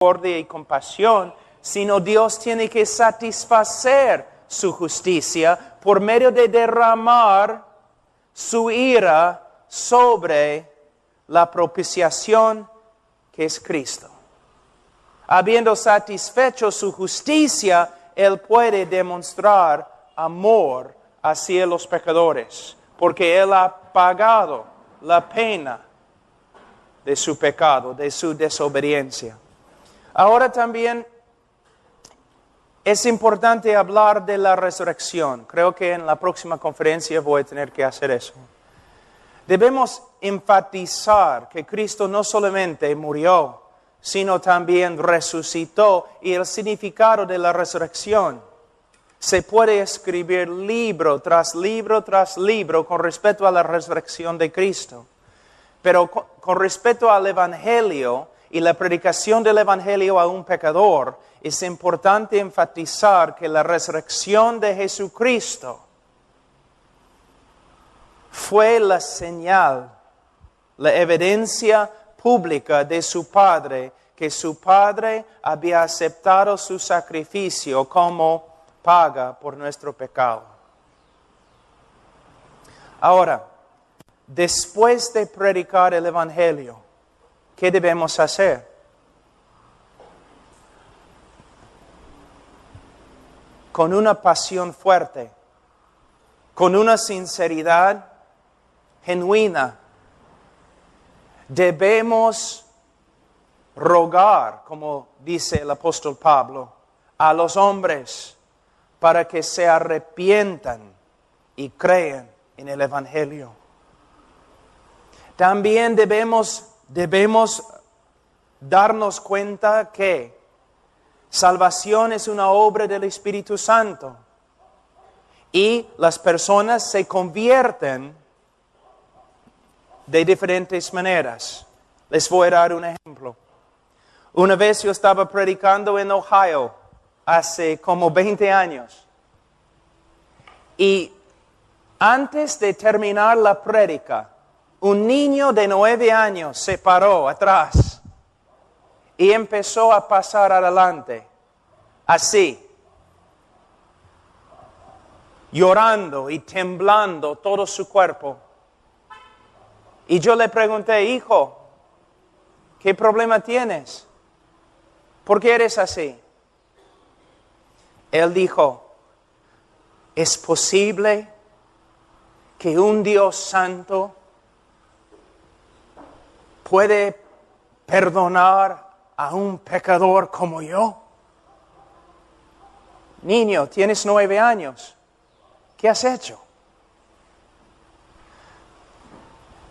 misericordia y compasión, sino Dios tiene que satisfacer su justicia por medio de derramar su ira sobre la propiciación que es Cristo. Habiendo satisfecho su justicia, Él puede demostrar amor hacia los pecadores, porque Él ha pagado la pena de su pecado, de su desobediencia. Ahora también es importante hablar de la resurrección. Creo que en la próxima conferencia voy a tener que hacer eso. Debemos enfatizar que Cristo no solamente murió, sino también resucitó, y el significado de la resurrección. Se puede escribir libro tras libro tras libro con respecto a la resurrección de Cristo. Pero con respecto al Evangelio y la predicación del Evangelio a un pecador, es importante enfatizar que la resurrección de Jesucristo fue la señal, la evidencia pública de su Padre, que su Padre había aceptado su sacrificio como paga por nuestro pecado. Ahora, después de predicar el Evangelio, ¿qué debemos hacer? Con una pasión fuerte, con una sinceridad genuina, debemos rogar, como dice el apóstol Pablo, a los hombres para que se arrepientan y crean en el Evangelio. También debemos darnos cuenta que salvación es una obra del Espíritu Santo y las personas se convierten de diferentes maneras. Les voy a dar un ejemplo. Una vez yo estaba predicando en Ohio, hace como 20 años. Y antes de terminar la prédica, un niño de 9 años se paró atrás y empezó a pasar adelante, así, llorando y temblando todo su cuerpo. Y yo le pregunté, hijo, ¿qué problema tienes? ¿Por qué eres así? Él dijo, ¿es posible que un Dios santo puede perdonar a un pecador como yo? Niño, tienes 9 años. ¿Qué has hecho?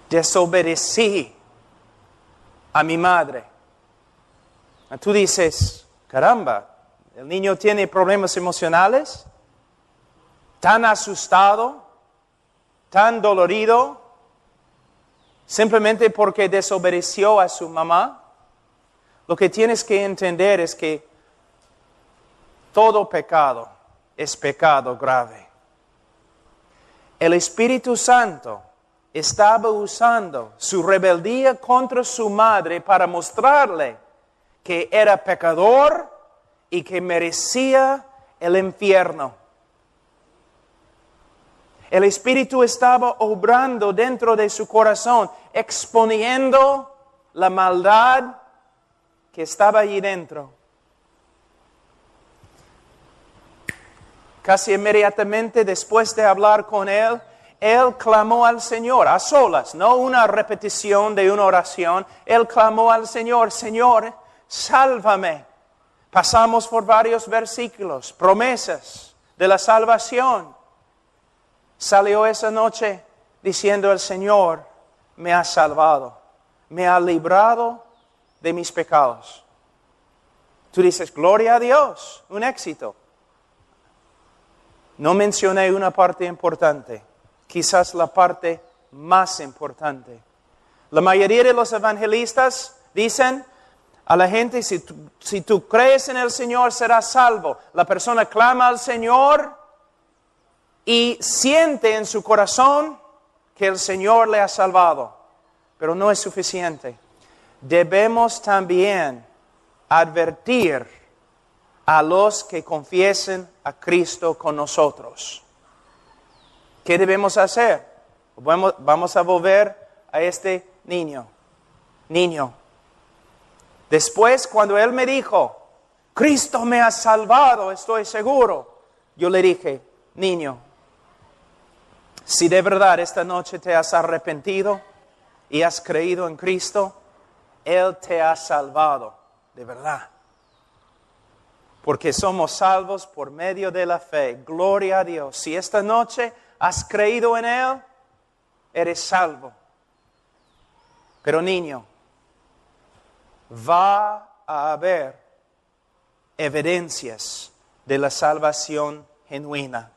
Desobedecí a mi madre. Tú dices, caramba, el niño tiene problemas emocionales, tan asustado, tan dolorido, simplemente porque desobedeció a su mamá. Lo que tienes que entender es que todo pecado es pecado grave. El Espíritu Santo estaba usando su rebeldía contra su madre para mostrarle que era pecador y que merecía el infierno. El Espíritu estaba obrando dentro de su corazón, exponiendo la maldad que estaba allí dentro. Casi inmediatamente después de hablar con él, él clamó al Señor, a solas, no una repetición de una oración. Él clamó al Señor, Señor, sálvame. Pasamos por varios versículos, promesas de la salvación. Salió esa noche diciendo, el Señor me ha salvado, me ha librado de mis pecados. Tú dices, gloria a Dios, un éxito. No mencioné una parte importante, quizás la parte más importante. La mayoría de los evangelistas dicen a la gente, si tú crees en el Señor serás salvo. La persona clama al Señor y siente en su corazón que el Señor le ha salvado. Pero no es suficiente. Debemos también advertir a los que confiesen a Cristo con nosotros. ¿Qué debemos hacer? Vamos a volver a este niño. Después, cuando él me dijo, Cristo me ha salvado, estoy seguro, yo le dije, niño, si de verdad esta noche te has arrepentido y has creído en Cristo, Él te ha salvado, de verdad. Porque somos salvos por medio de la fe. Gloria a Dios. Si esta noche has creído en Él, eres salvo. Pero niño, va a haber evidencias de la salvación genuina.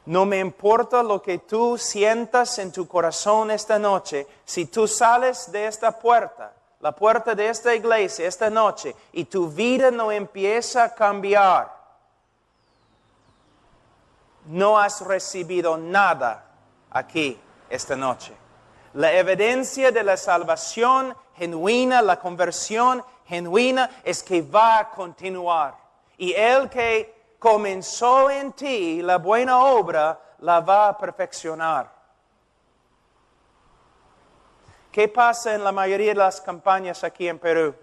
No me importa lo que tú sientas en tu corazón esta noche, si tú sales de esta puerta, la puerta de esta iglesia esta noche, y tu vida no empieza a cambiar, no has recibido nada aquí esta noche. La evidencia de la salvación genuina, la conversión genuina, es que va a continuar. Y el que comenzó en ti la buena obra, la va a perfeccionar. ¿Qué pasa en la mayoría de las campañas aquí en Perú?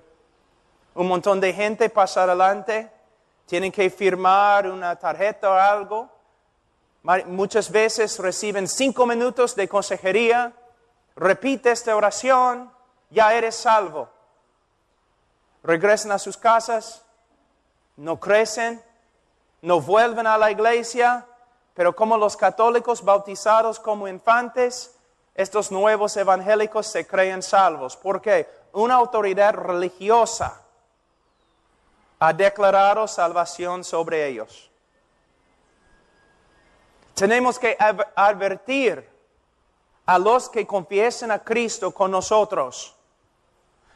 Un montón de gente pasa adelante, tienen que firmar una tarjeta o algo. Muchas veces reciben 5 minutos de consejería. Repite esta oración, ya eres salvo. Regresan a sus casas, no crecen, no vuelven a la iglesia, pero como los católicos bautizados como infantes, estos nuevos evangélicos se creen salvos. ¿Por qué? Una autoridad religiosa ha declarado salvación sobre ellos. Tenemos que advertir a los que confiesen a Cristo con nosotros.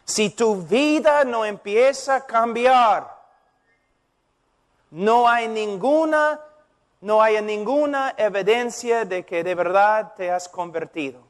Si tu vida no empieza a cambiar, no hay ninguna evidencia de que de verdad te has convertido.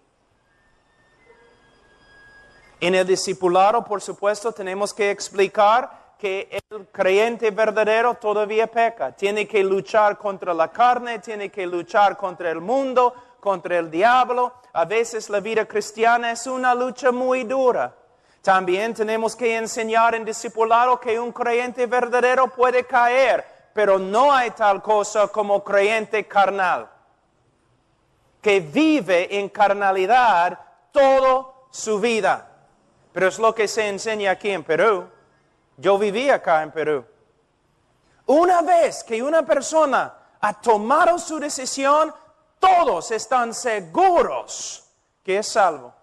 En el discipulado, por supuesto, tenemos que explicar que el creyente verdadero todavía peca. Tiene que luchar contra la carne, tiene que luchar contra el mundo, contra el diablo. A veces la vida cristiana es una lucha muy dura. También tenemos que enseñar en discipulado que un creyente verdadero puede caer, pero no hay tal cosa como creyente carnal, que vive en carnalidad toda su vida. Pero es lo que se enseña aquí en Perú. Yo viví acá en Perú. Una vez que una persona ha tomado su decisión, todos están seguros que es salvo.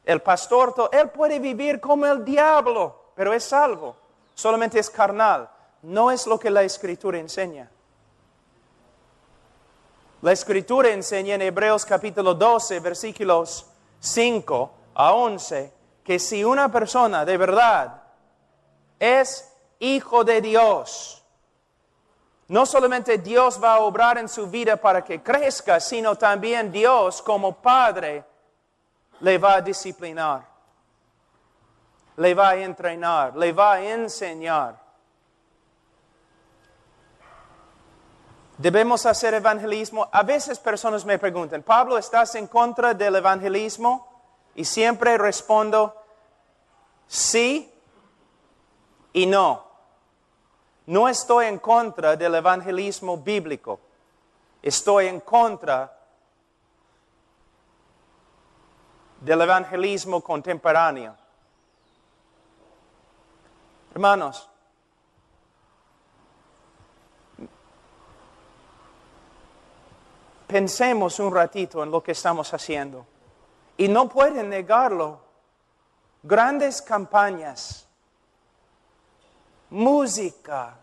El pastor, él puede vivir como el diablo, pero es salvo. Solamente es carnal. No es lo que la Escritura enseña. La Escritura enseña en Hebreos capítulo 12, versículos 5 a 11, que si una persona de verdad es hijo de Dios, no solamente Dios va a obrar en su vida para que crezca, sino también Dios como Padre le va a disciplinar, le va a entrenar, le va a enseñar. ¿Debemos hacer evangelismo? A veces personas me preguntan, Pablo, ¿estás en contra del evangelismo? Y siempre respondo, sí y no. No estoy en contra del evangelismo bíblico. Estoy en contra del evangelismo contemporáneo. Hermanos, pensemos un ratito en lo que estamos haciendo. Y no pueden negarlo. Grandes campañas, música,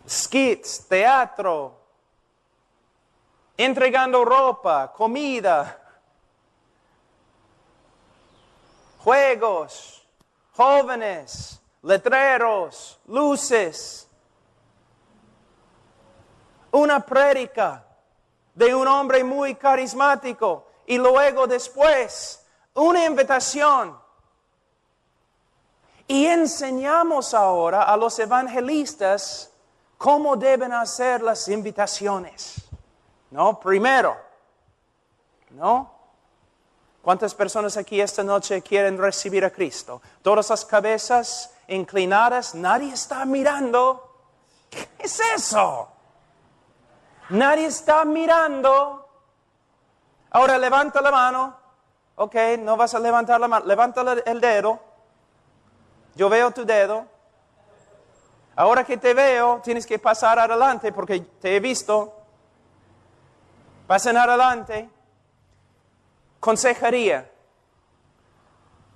skits, teatro, entregando ropa, comida, juegos, jóvenes, letreros, luces, una prédica de un hombre muy carismático y luego después una invitación Y enseñamos ahora a los evangelistas cómo deben hacer las invitaciones. ¿No? Primero, ¿no? ¿Cuántas personas aquí esta noche quieren recibir a Cristo? Todas las cabezas inclinadas, nadie está mirando. ¿Qué es eso? Nadie está mirando. Ahora levanta la mano. Ok, no vas a levantar la mano. Levanta el dedo. Yo veo tu dedo. Ahora que te veo, tienes que pasar adelante porque te he visto. Pasen adelante. Consejería.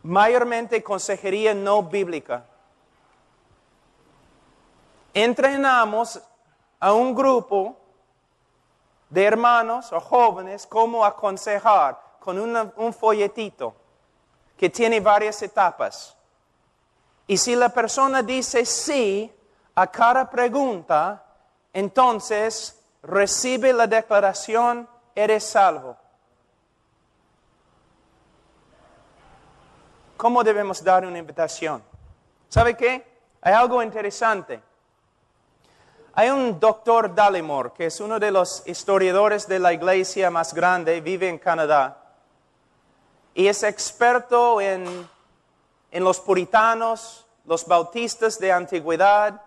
Mayormente consejería no bíblica. Entrenamos a un grupo de hermanos o jóvenes cómo aconsejar con un folletito que tiene varias etapas. Y si la persona dice sí a cada pregunta, entonces recibe la declaración, eres salvo. ¿Cómo debemos dar una invitación? ¿Sabe qué? Hay algo interesante. Hay un doctor Dallimore, que es uno de los historiadores de la iglesia más grande, vive en Canadá, y es experto en los puritanos, los bautistas de antigüedad,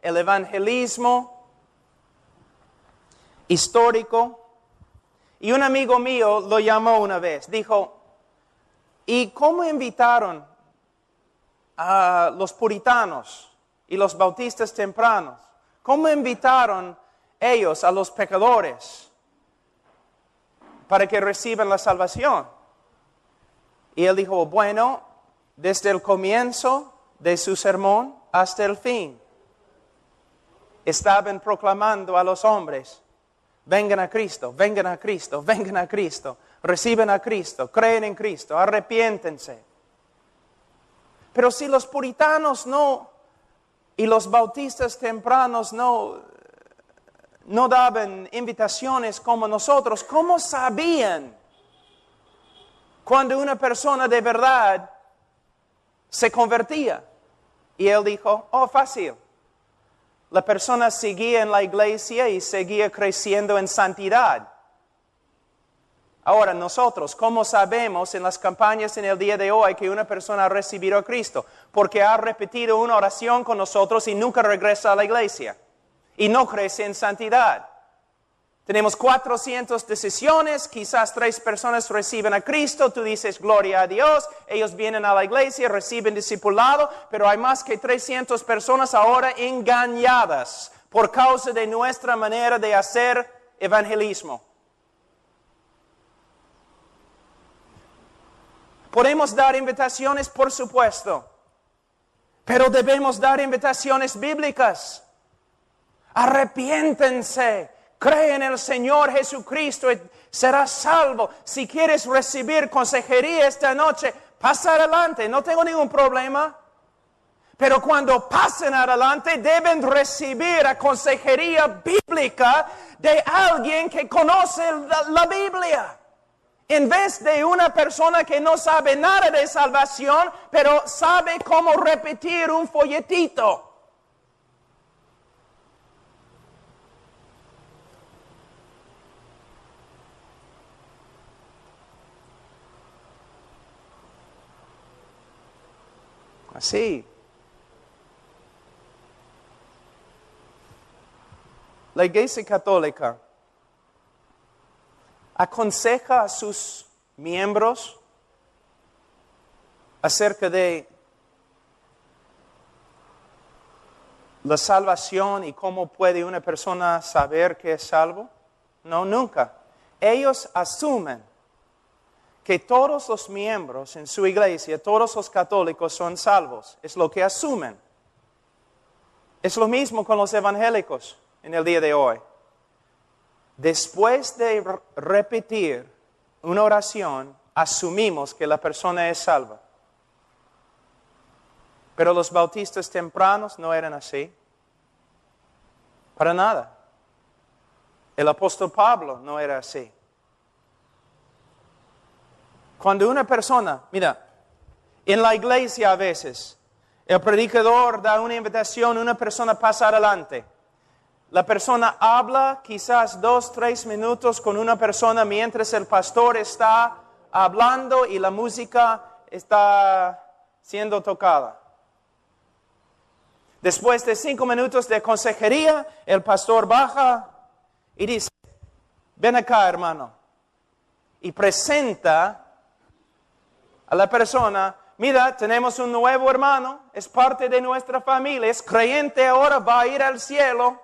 el evangelismo histórico. Y un amigo mío lo llamó una vez, dijo, ¿y cómo invitaron a los puritanos y los bautistas tempranos? ¿Cómo invitaron ellos a los pecadores para que reciban la salvación? Y él dijo, bueno, desde el comienzo de su sermón hasta el fin, estaban proclamando a los hombres, vengan a Cristo, vengan a Cristo, vengan a Cristo, reciben a Cristo, creen en Cristo, arrepiéntense. Pero si los puritanos no, y los bautistas tempranos no daban invitaciones como nosotros, ¿cómo sabían cuando una persona de verdad se convertía? Y él dijo, fácil. La persona seguía en la iglesia y seguía creciendo en santidad. Ahora nosotros, ¿cómo sabemos en las campañas en el día de hoy que una persona ha recibido a Cristo? Porque ha repetido una oración con nosotros y nunca regresa a la iglesia. Y no crece en santidad. Tenemos 400 decisiones, quizás 3 personas reciben a Cristo, tú dices gloria a Dios, ellos vienen a la iglesia, reciben discipulado, pero hay más que 300 personas ahora engañadas por causa de nuestra manera de hacer evangelismo. Podemos dar invitaciones, por supuesto, pero debemos dar invitaciones bíblicas. Arrepiéntense, cree en el Señor Jesucristo y serás salvo. Si quieres recibir consejería esta noche, pasa adelante, no tengo ningún problema. Pero cuando pasen adelante, deben recibir a consejería bíblica de alguien que conoce la Biblia. En vez de una persona que no sabe nada de salvación, pero sabe cómo repetir un folletito. Así. La Iglesia Católica aconseja a sus miembros acerca de la salvación y cómo puede una persona saber que es salvo. No, nunca. Ellos asumen que todos los miembros en su iglesia, todos los católicos son salvos. Es lo que asumen. Es lo mismo con los evangélicos en el día de hoy. Después de repetir una oración, asumimos que la persona es salva. Pero los bautistas tempranos no eran así. Para nada. El apóstol Pablo no era así. Cuando una persona, mira, en la iglesia a veces, El predicador da una invitación, una persona pasa adelante. La persona habla quizás 2, 3 minutos con una persona mientras el pastor está hablando y la música está siendo tocada. Después de 5 minutos de consejería, el pastor baja y dice, ven acá, hermano. Y presenta a la persona, mira, tenemos un nuevo hermano, es parte de nuestra familia, es creyente ahora, va a ir al cielo.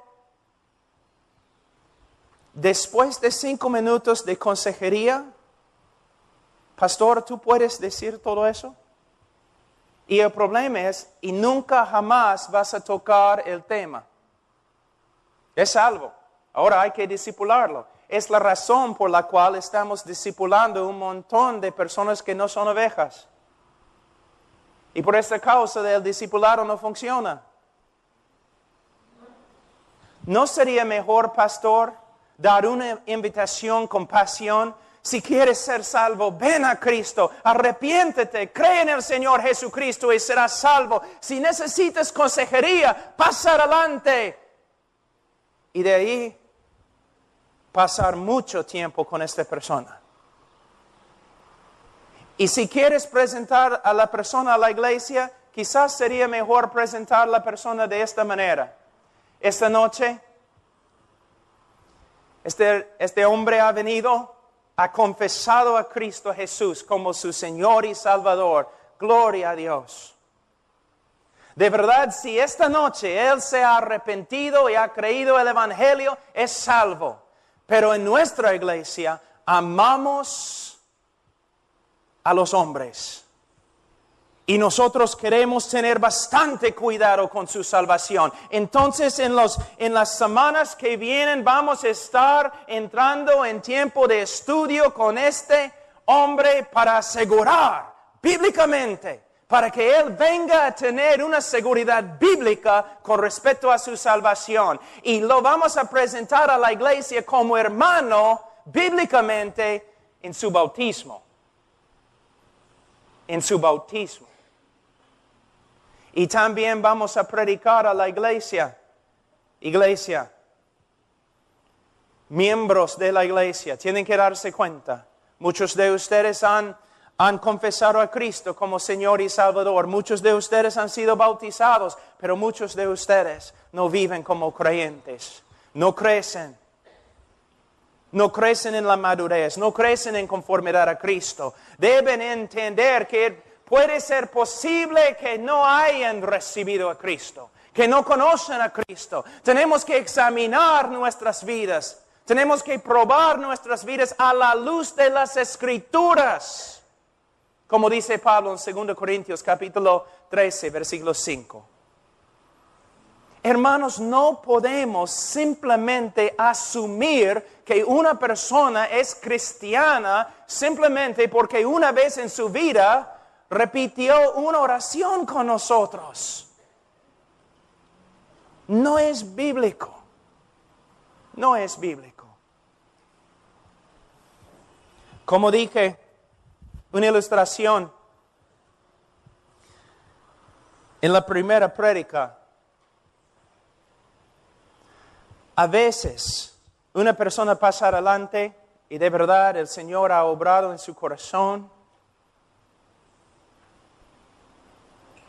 Después de 5 minutos de consejería, pastor, ¿tú puedes decir todo eso? Y el problema es, y nunca jamás vas a tocar el tema. Es salvo. Ahora hay que discipularlo. Es la razón por la cual estamos discipulando un montón de personas que no son ovejas. Y por esta causa el discipulado no funciona. ¿No sería mejor, pastor, dar una invitación con pasión? Si quieres ser salvo, ven a Cristo, arrepiéntete, cree en el Señor Jesucristo y serás salvo. Si necesitas consejería, pasa adelante. Y de ahí, pasar mucho tiempo con esta persona. Y si quieres presentar a la persona a la iglesia, quizás sería mejor presentar a la persona de esta manera. Esta noche, este hombre ha venido, ha confesado a Cristo Jesús como su Señor y Salvador. Gloria a Dios. De verdad, si esta noche Él se ha arrepentido y ha creído el Evangelio, es salvo. Pero en nuestra iglesia amamos a los hombres. Y nosotros queremos tener bastante cuidado con su salvación. Entonces, en las semanas que vienen vamos a estar entrando en tiempo de estudio con este hombre para asegurar bíblicamente, para que él venga a tener una seguridad bíblica con respecto a su salvación. Y lo vamos a presentar a la iglesia como hermano bíblicamente en su bautismo. En su bautismo. Y también vamos a predicar a la iglesia, miembros de la iglesia, tienen que darse cuenta. Muchos de ustedes han confesado a Cristo como Señor y Salvador. Muchos de ustedes han sido bautizados, pero muchos de ustedes no viven como creyentes. No crecen. No crecen en la madurez, no crecen en conformidad a Cristo. Deben entender que puede ser posible que no hayan recibido a Cristo, que no conocen a Cristo. Tenemos que examinar nuestras vidas. Tenemos que probar nuestras vidas a la luz de las Escrituras. Como dice Pablo en 2 Corintios capítulo 13, versículo 5. Hermanos, no podemos simplemente asumir que una persona es cristiana simplemente porque una vez en su vida repitió una oración con nosotros. No es bíblico. No es bíblico. Como dije, una ilustración en la primera prédica. A veces, una persona pasa adelante y de verdad el Señor ha obrado en su corazón.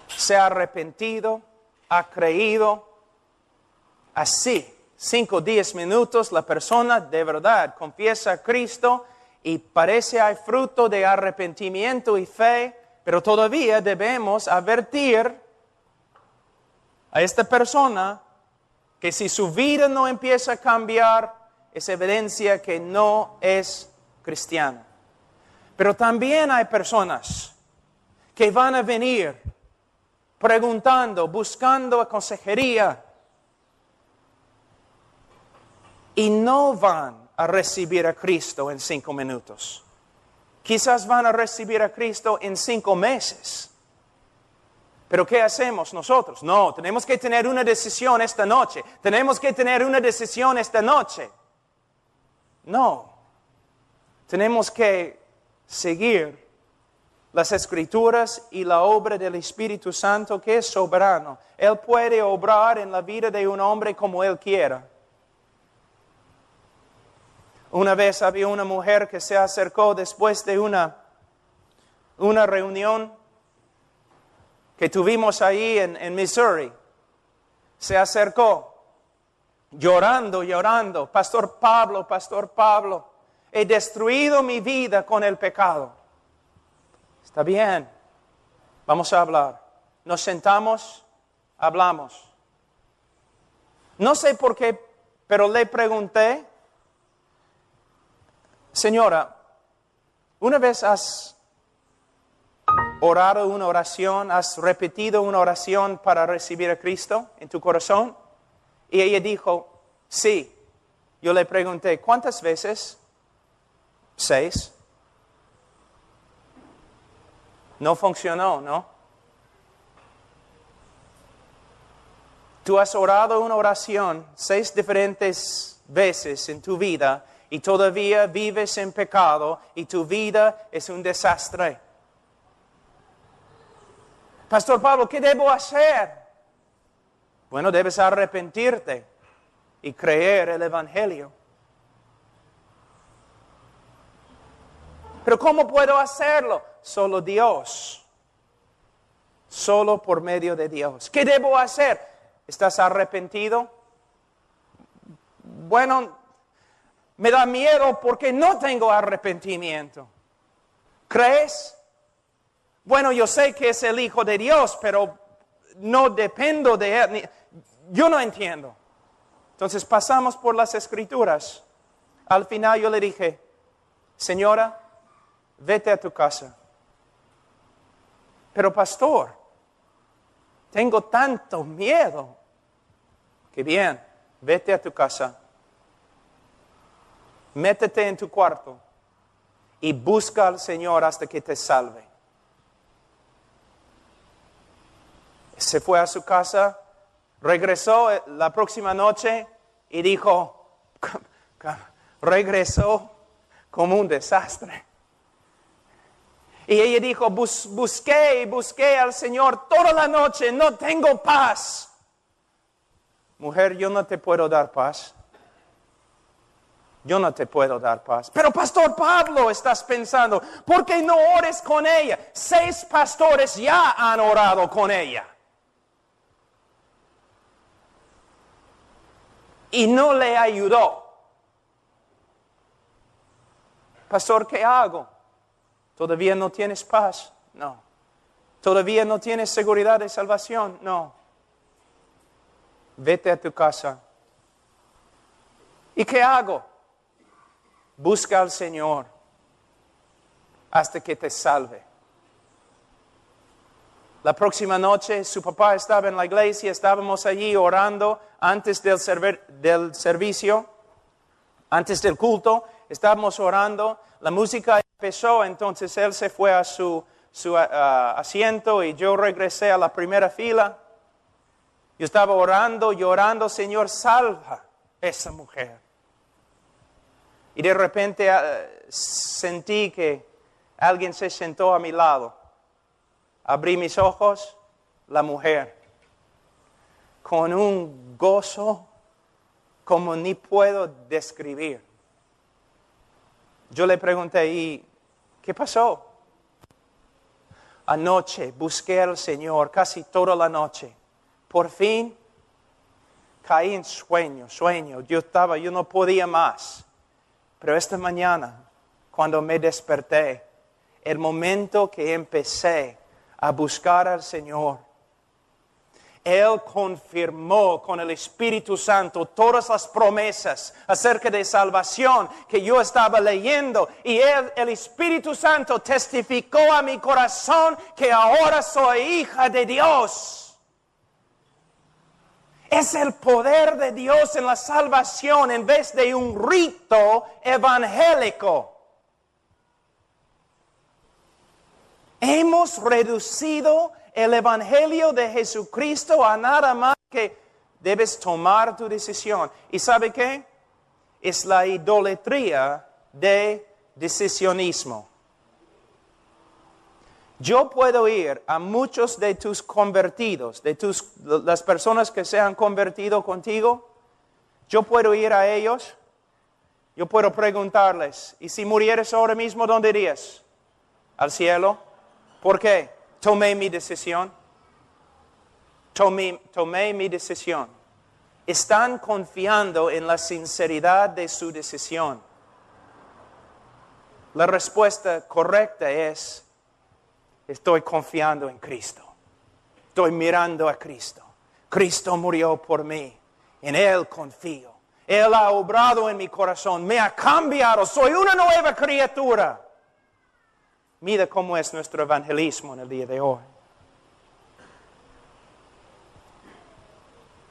Se ha arrepentido, ha creído. Así, 5 o 10 minutos, la persona de verdad confiesa a Cristo y parece hay fruto de arrepentimiento y fe, pero todavía debemos advertir a esta persona que si su vida no empieza a cambiar, es evidencia que no es cristiano. Pero también hay personas que van a venir preguntando, buscando consejería y no van a recibir a Cristo en 5 minutos. Quizás van a recibir a Cristo en 5 meses. Pero ¿qué hacemos nosotros? No, tenemos que tener una decisión esta noche. Tenemos que tener una decisión esta noche. No. Tenemos que seguir las Escrituras y la obra del Espíritu Santo que es soberano. Él puede obrar en la vida de un hombre como Él quiera. Una vez había una mujer que se acercó después de una reunión que tuvimos ahí en Missouri. Se acercó llorando, Pastor Pablo, he destruido mi vida con el pecado. Está bien, vamos a hablar. Nos sentamos, hablamos. No sé por qué, pero le pregunté, señora, ¿una vez has orado una oración, has repetido una oración para recibir a Cristo en tu corazón? Y ella dijo, sí. Yo le pregunté, ¿cuántas veces? 6. No funcionó, ¿no? Tú has orado una oración 6 diferentes veces en tu vida y todavía vives en pecado y tu vida es un desastre. Pastor Pablo, ¿qué debo hacer? Bueno, debes arrepentirte y creer el Evangelio. Pero ¿cómo puedo hacerlo? Solo Dios. Solo por medio de Dios. ¿Qué debo hacer? ¿Estás arrepentido? Bueno, me da miedo porque no tengo arrepentimiento. ¿Crees? Bueno, yo sé que es el Hijo de Dios, pero no dependo de Él. Yo no entiendo. Entonces pasamos por las Escrituras. Al final yo le dije, señora, vete a tu casa. Pero pastor, tengo tanto miedo. Que bien, vete a tu casa. Métete en tu cuarto y busca al Señor hasta que te salve. Se fue a su casa, regresó la próxima noche y dijo, regresó como un desastre. Y ella dijo, busqué al Señor toda la noche, no tengo paz. Mujer, yo no te puedo dar paz. Yo no te puedo dar paz. Pero Pastor Pablo, estás pensando, ¿por qué no ores con ella? 6 pastores ya han orado con ella. Y no le ayudó. Pastor, ¿qué hago? ¿Todavía no tienes paz? No. ¿Todavía no tienes seguridad de salvación? No. Vete a tu casa. ¿Y qué hago? Busca al Señor hasta que te salve. La próxima noche su papá estaba en la iglesia, estábamos allí orando antes del servicio, antes del culto, estábamos orando, la música empezó, entonces él se fue a su asiento y yo regresé a la primera fila. Yo estaba orando, llorando, Señor, salva esa mujer. Y de repente sentí que alguien se sentó a mi lado. Abrí mis ojos, la mujer, con un gozo como ni puedo describir. Yo le pregunté, ¿y qué pasó? Anoche busqué al Señor casi toda la noche. Por fin caí en sueño. Yo no podía más. Pero esta mañana, cuando me desperté, el momento que empecé a buscar al Señor, Él confirmó con el Espíritu Santo todas las promesas acerca de salvación que yo estaba leyendo. Y el Espíritu Santo testificó a mi corazón que ahora soy hija de Dios. Es el poder de Dios en la salvación en vez de un rito evangélico. Hemos reducido el Evangelio de Jesucristo a nada más que debes tomar tu decisión. ¿Y sabe qué? Es la idolatría de decisionismo. Yo puedo ir a muchos de tus convertidos, las personas que se han convertido contigo. Yo puedo ir a ellos. Yo puedo preguntarles, ¿y si murieres ahora mismo, dónde irías? ¿Al cielo? ¿Por qué? Tomé mi decisión. Tomé mi decisión. Están confiando en la sinceridad de su decisión. La respuesta correcta es, estoy confiando en Cristo. Estoy mirando a Cristo. Cristo murió por mí. En Él confío. Él ha obrado en mi corazón. Me ha cambiado. Soy una nueva criatura. Mira cómo es nuestro evangelismo en el día de hoy.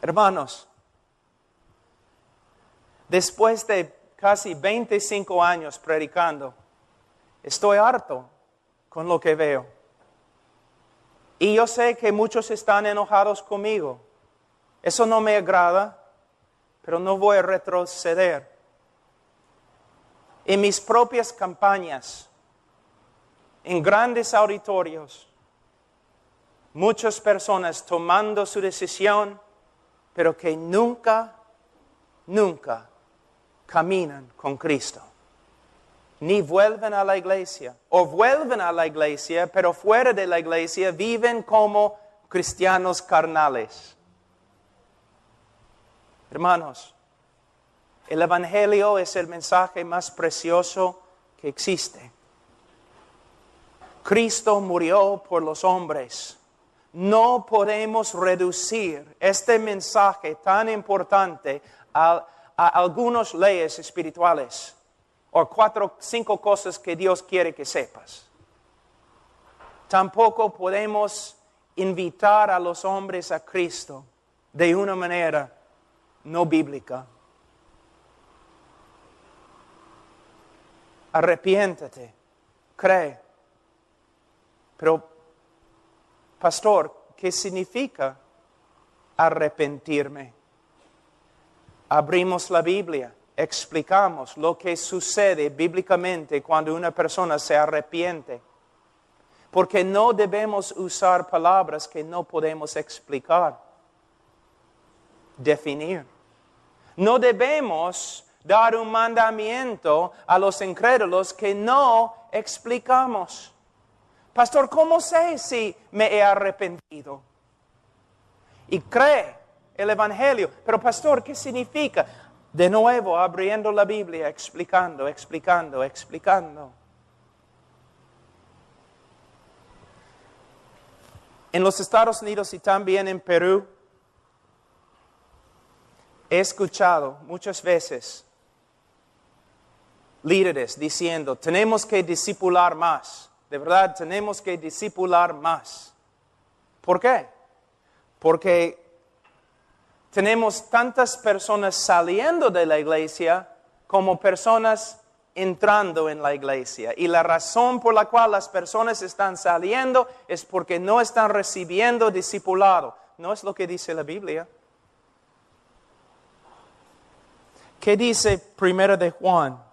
Hermanos, después de casi 25 años predicando, estoy harto con lo que veo. Y yo sé que muchos están enojados conmigo. Eso no me agrada, pero no voy a retroceder. En mis propias campañas, en grandes auditorios, muchas personas tomando su decisión, pero que nunca caminan con Cristo. Ni vuelven a la iglesia, o vuelven a la iglesia, pero fuera de la iglesia viven como cristianos carnales. Hermanos, el Evangelio es el mensaje más precioso que existe. Cristo murió por los hombres. No podemos reducir este mensaje tan importante a algunas leyes espirituales o 4 o 5 cosas que Dios quiere que sepas. Tampoco podemos invitar a los hombres a Cristo de una manera no bíblica. Arrepiéntate, cree. Pero, pastor, ¿qué significa arrepentirme? Abrimos la Biblia, explicamos lo que sucede bíblicamente cuando una persona se arrepiente. Porque no debemos usar palabras que no podemos explicar, definir. No debemos dar un mandamiento a los incrédulos que no explicamos. Pastor, ¿cómo sé si me he arrepentido? Y cree el Evangelio. Pero pastor, ¿qué significa? De nuevo, abriendo la Biblia, explicando. En los Estados Unidos y también en Perú, he escuchado muchas veces líderes diciendo, tenemos que discipular más. De verdad, tenemos que discipular más. ¿Por qué? Porque tenemos tantas personas saliendo de la iglesia como personas entrando en la iglesia. Y la razón por la cual las personas están saliendo es porque no están recibiendo discipulado. No es lo que dice la Biblia. ¿Qué dice 1 de Juan?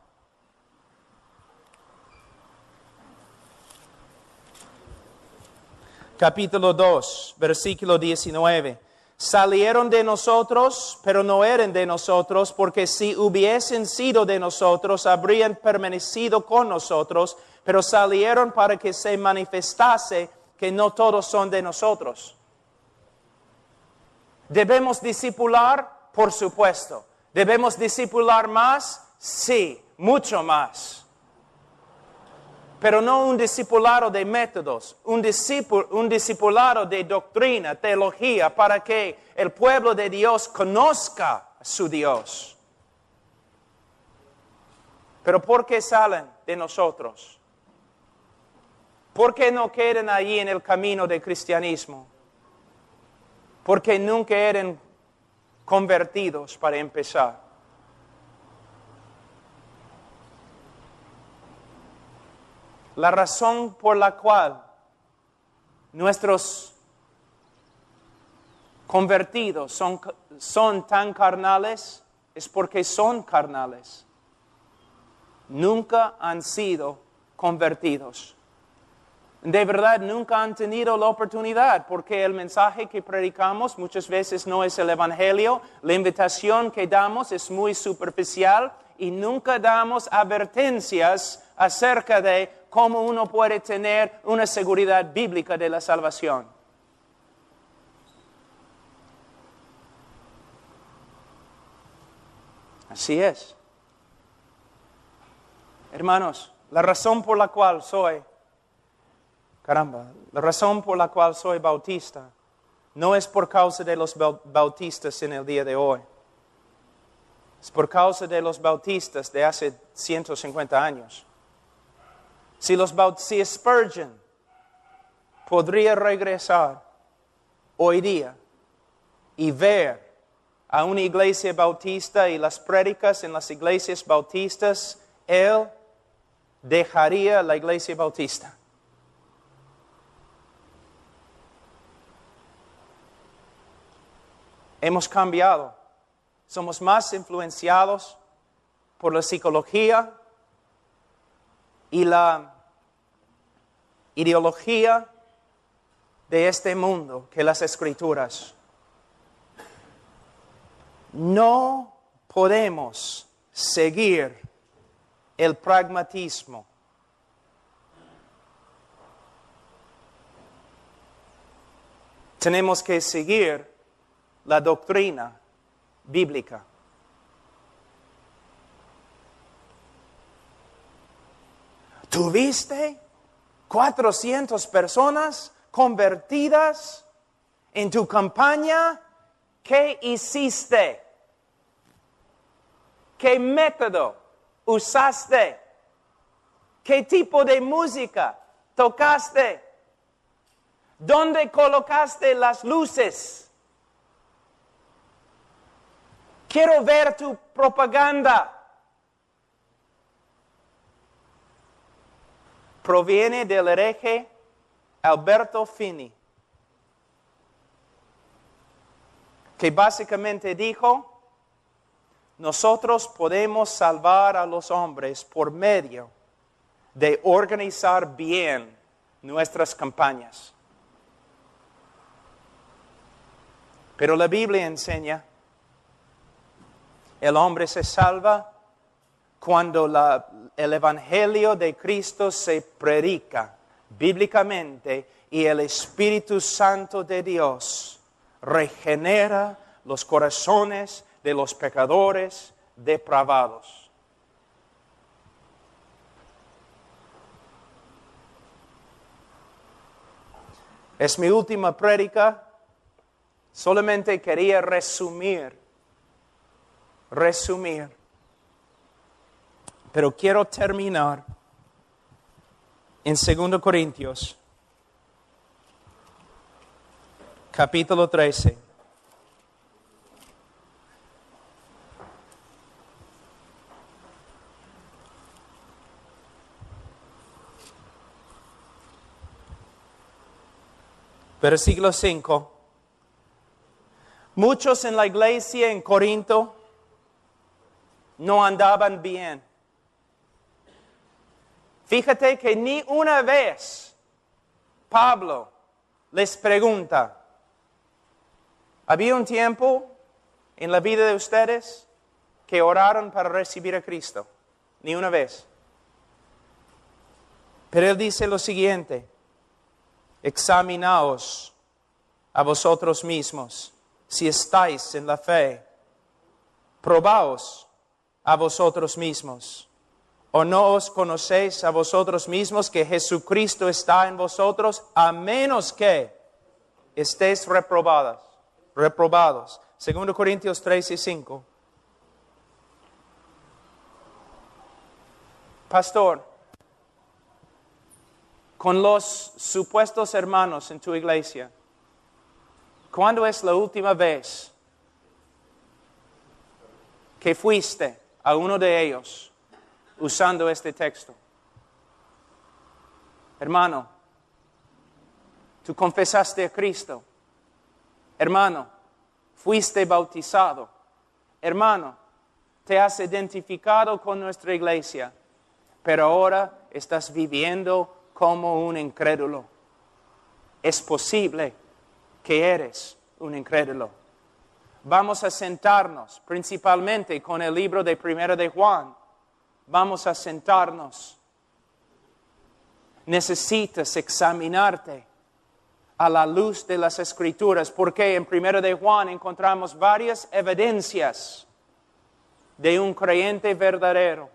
Capítulo 2, versículo 19. Salieron de nosotros, pero no eran de nosotros, porque si hubiesen sido de nosotros, habrían permanecido con nosotros, pero salieron para que se manifestase que no todos son de nosotros. ¿Debemos discipular? Por supuesto. ¿Debemos discipular más? Sí, mucho más. Pero no un discipulado de métodos, un discipulado de doctrina, teología, para que el pueblo de Dios conozca a su Dios. Pero ¿por qué salen de nosotros? ¿Por qué no quedan allí en el camino del cristianismo? Porque nunca eran convertidos para empezar. La razón por la cual nuestros convertidos son tan carnales es porque son carnales. Nunca han sido convertidos. De verdad nunca han tenido la oportunidad porque el mensaje que predicamos muchas veces no es el Evangelio. La invitación que damos es muy superficial y nunca damos advertencias acerca de cómo uno puede tener una seguridad bíblica de la salvación. Así es. Hermanos, la razón por la cual soy bautista no es por causa de los bautistas en el día de hoy. Es por causa de los bautistas de hace 150 años. Si Spurgeon podría regresar hoy día y ver a una iglesia bautista y las prédicas en las iglesias bautistas, él dejaría la iglesia bautista. Hemos cambiado. Somos más influenciados por la psicología y la ideología de este mundo que las Escrituras. No podemos seguir el pragmatismo. Tenemos que seguir la doctrina bíblica. ¿Tuviste 400 personas convertidas en tu campaña? ¿Qué hiciste? ¿Qué método usaste? ¿Qué tipo de música tocaste? ¿Dónde colocaste las luces? Quiero ver tu propaganda. Proviene del hereje Alberto Finney, que básicamente dijo: nosotros podemos salvar a los hombres por medio de organizar bien nuestras campañas. Pero la Biblia enseña: el hombre se salva cuando el Evangelio de Cristo se predica bíblicamente y el Espíritu Santo de Dios regenera los corazones de los pecadores depravados. Es mi última prédica. Solamente quería resumir. Pero quiero terminar en 2 Corintios, capítulo 13. Versículo 5. Muchos en la iglesia en Corinto no andaban bien. Fíjate que ni una vez Pablo les pregunta: ¿había un tiempo en la vida de ustedes que oraron para recibir a Cristo? Ni una vez. Pero él dice lo siguiente: examinaos a vosotros mismos si estáis en la fe. Probaos a vosotros mismos. ¿O no os conocéis a vosotros mismos que Jesucristo está en vosotros, a menos que estéis reprobados? 2 Corintios 3 y 5. Pastor, con los supuestos hermanos en tu iglesia, ¿cuándo es la última vez que fuiste a uno de ellos usando este texto? Hermano, tú confesaste a Cristo. Hermano, fuiste bautizado. Hermano, te has identificado con nuestra iglesia, pero ahora estás viviendo como un incrédulo. Es posible que eres un incrédulo. Vamos a sentarnos principalmente con el libro de Primera de Juan. Vamos a sentarnos. Necesitas examinarte a la luz de las Escrituras, porque en Primera de Juan encontramos varias evidencias de un creyente verdadero.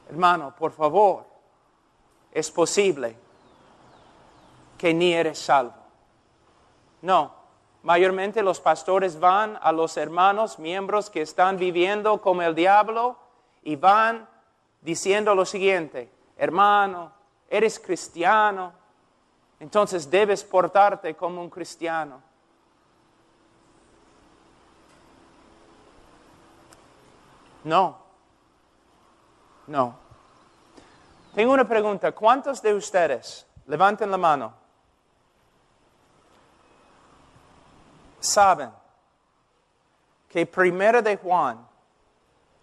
Hermano, por favor, es posible que ni eres salvo. No, mayormente los pastores van a los hermanos, miembros que están viviendo como el diablo y van diciendo lo siguiente: hermano, eres cristiano, entonces debes portarte como un cristiano. No. Tengo una pregunta. ¿Cuántos de ustedes, levanten la mano, saben que Primera de Juan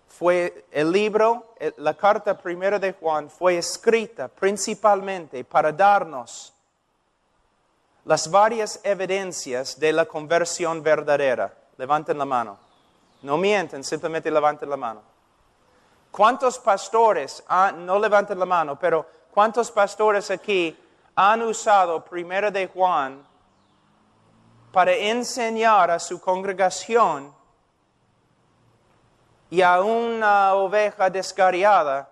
fue el libro, la carta Primera de Juan fue escrita principalmente para darnos las varias evidencias de la conversión verdadera? Levanten la mano. No mienten, simplemente levanten la mano. ¿Cuántos pastores, no levanten la mano, pero cuántos pastores aquí han usado Primera de Juan para enseñar a su congregación y a una oveja descarriada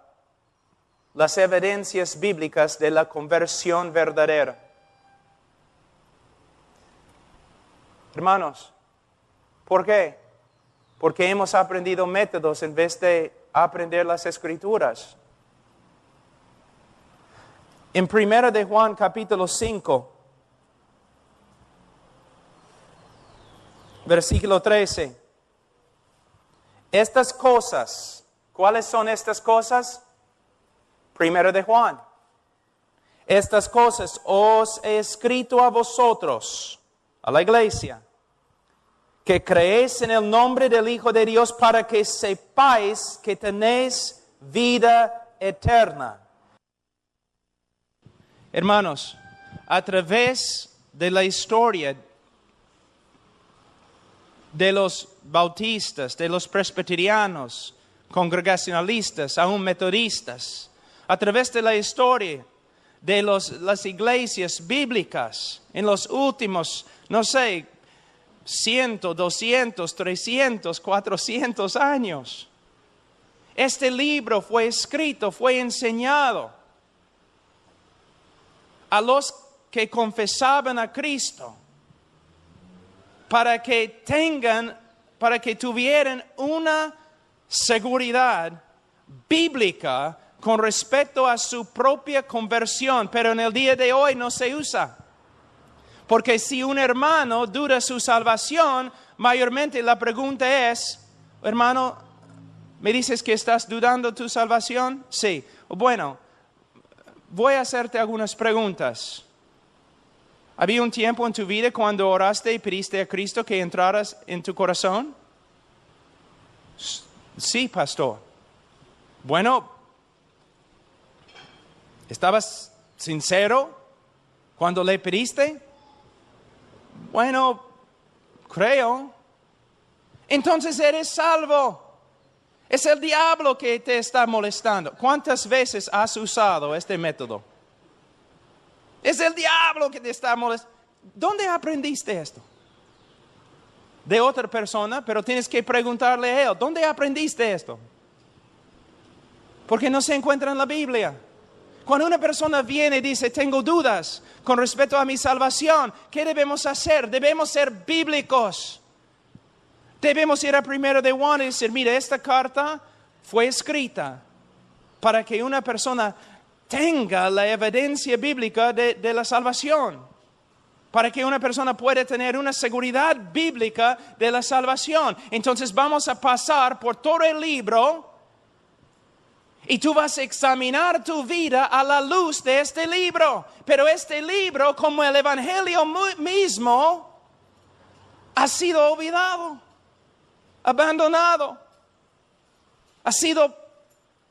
las evidencias bíblicas de la conversión verdadera? Hermanos, ¿por qué? Porque hemos aprendido métodos en vez de aprender las Escrituras. En Primera de Juan capítulo 5, versículo 13. Estas cosas, ¿cuáles son estas cosas? Primera de Juan. Estas cosas os he escrito a vosotros, a la iglesia, que creéis en el nombre del Hijo de Dios, para que sepáis que tenéis vida eterna. Hermanos, a través de la historia de los bautistas, de los presbiterianos, congregacionalistas, aún metodistas, a través de la historia de las iglesias bíblicas en los últimos, 100, 200, 300, 400 años. Este libro fue escrito, fue enseñado a los que confesaban a Cristo para que tuvieran una seguridad bíblica con respecto a su propia conversión, pero en el día de hoy no se usa. Porque si un hermano duda su salvación, mayormente la pregunta es: hermano, ¿me dices que estás dudando tu salvación? Sí. Bueno, voy a hacerte algunas preguntas. ¿Había un tiempo en tu vida cuando oraste y pediste a Cristo que entraras en tu corazón? Sí, pastor. Bueno, ¿estabas sincero cuando le pediste? Bueno, creo. Entonces eres salvo. Es el diablo que te está molestando. ¿Cuántas veces has usado este método? Es el diablo que te está molestando. ¿Dónde aprendiste esto? De otra persona, pero tienes que preguntarle a él: ¿dónde aprendiste esto? Porque no se encuentra en la Biblia. Cuando una persona viene y dice: tengo dudas con respecto a mi salvación, ¿qué debemos hacer? Debemos ser bíblicos. Debemos ir a Primera de Juan y decir: mira, esta carta fue escrita para que una persona tenga la evidencia bíblica de la salvación. Para que una persona pueda tener una seguridad bíblica de la salvación. Entonces vamos a pasar por todo el libro y tú vas a examinar tu vida a la luz de este libro. Pero este libro, como el Evangelio mismo, ha sido olvidado, abandonado, ha sido